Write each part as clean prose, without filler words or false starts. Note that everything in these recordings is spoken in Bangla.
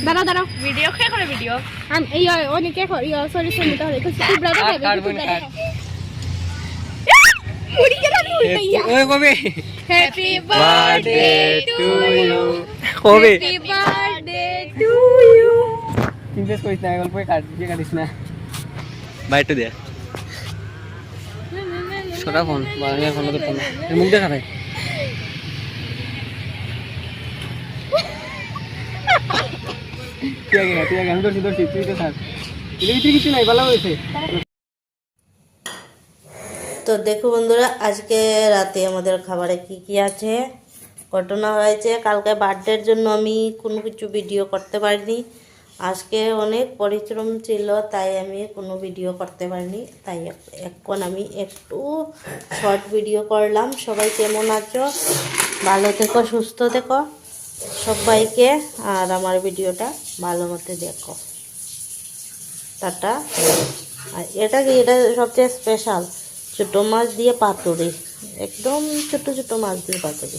দাঁড়াও দাঁড়াও ভিডিও কে করে ভিডিও এই অনেকে সরি সরি তাহলে তো তোমরা তো উড়ি গেল ওই কবে হ্যাপি বার্থডে টু ইউ কবে হ্যাপি বার্থডে টু ইউ চিন্তা করিস না গল্প কাটিস না বাইটু দে ছোটা ফোন বাংলা ফোন করতাম না মুখ দেখা ভাই তুই আগে আমি ধরছি তুই তো থাক এর ভিতরে কিছু নাই ভালো হয়েছে। তো দেখো বন্ধুরা আজকে রাতে আমাদের খাবারে কি কি আছে ঘটনা হয়েছে। কালকে বার্থডের জন্য আমি কোনো কিছু ভিডিও করতে পারিনি, আজকে অনেক পরিশ্রম ছিল তাই আমি কোনো ভিডিও করতে পারিনি, তাই এখন আমি একটু শর্ট ভিডিও করলাম। সবাই কেমন আছো, ভালো থেকো, সুস্থ থেকো সবাইকে, আর আমার ভিডিওটা ভালো মতো দেখো। টাটা। আর এটা কি, এটা সবচেয়ে স্পেশাল ছোট মাছ দিয়ে পাতুরি, একদম ছোট ছোট মাছ দিয়ে পাতুরি।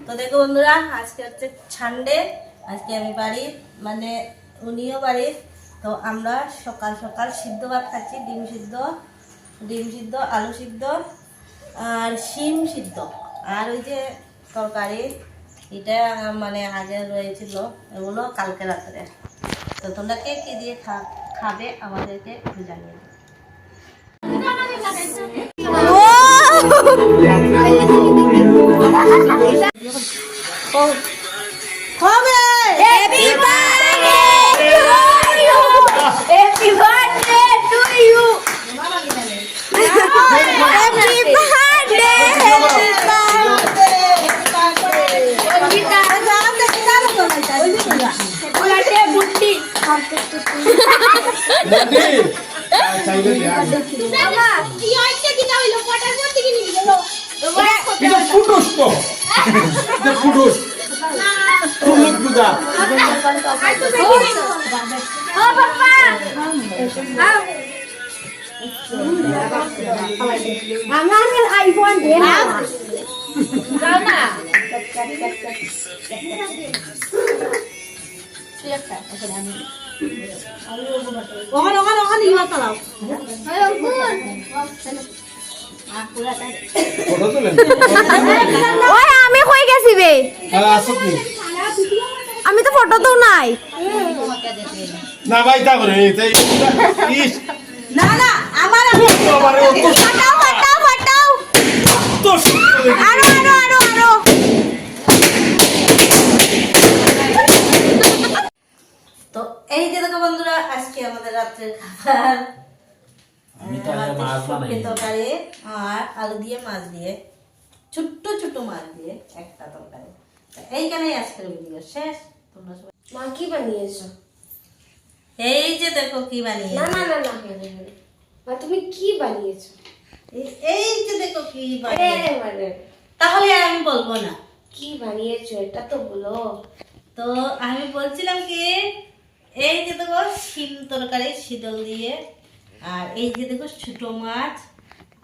তো দেখো বন্ধুরা আজকে হচ্ছে সানডে, আজকে আমি বাড়ির মানে উনিও বাড়ির। তো আমরা সকাল সকাল সিদ্ধ ভাত খাচ্ছি, ডিম সিদ্ধ আলু সিদ্ধ আর শিম সিদ্ধ, আর ওই যে তরকারি এটা মানে আগে রয়েছিল, এগুলো কালকে রাত্রে। তো তোমরা কে কে দিয়ে খাবে আমাদেরকে একটু জানিয়ে দাও। আইফোন দে না যাও না আমি কই গেছি বে, আমি তো ফটো তো নাই না ভাই তা করে না না আমার ফাটাও আরো তো এই যে দেখো বন্ধুরা আজকে আমাদের রাত্রের খাবার তরকারি আর আলু দিয়ে মাছ দিয়ে, ছোট্ট ছোট মাছ দিয়ে একটা তরকারি। এইখানেই আজকের ভিডিও শেষ। তোমরা সবাই মা কি বানিয়েছো? এই যে দেখো কি বানিয়েছো। না না না না মা তুমি কি বানিয়েছো? এই যে দেখো কি বানিয়েছো। তাহলে আমি বলবো না কি বানিয়েছো, এটা তো বলো। তো আমি বলছিলাম কি, এই যে দেখো শিম তরকারি শীতল দিয়ে, আর এই যে দেখো ছোট মাছ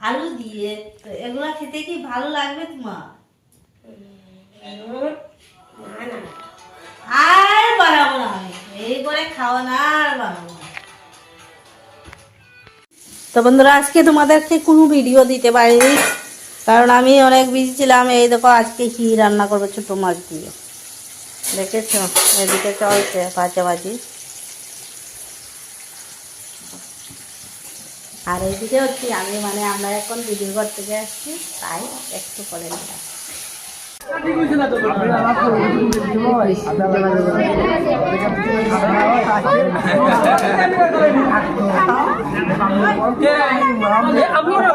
আলু দিয়ে। তো এগুলা খেতে কি ভালো লাগবে তোমার? আর বানাবো না আমি, এই করে খাওয়া না আর বানাবো না। তো বন্ধুরা আজকে তোমাদেরকে কোনো ভিডিও দিতে পারিনি, কারণ আমি অনেক বিজি ছিলাম। এই দেখো আজকে কি রান্না করবো ছোট মাছ দিয়ে, দেখেছো এদিকে চলছে ভাজাভাজি, আর এইদিকে হচ্ছে আমি মানে আমরা এখন ভিডিও করতে গিয়ে আসছি, তাই একটু করে নিলাম। আপনারা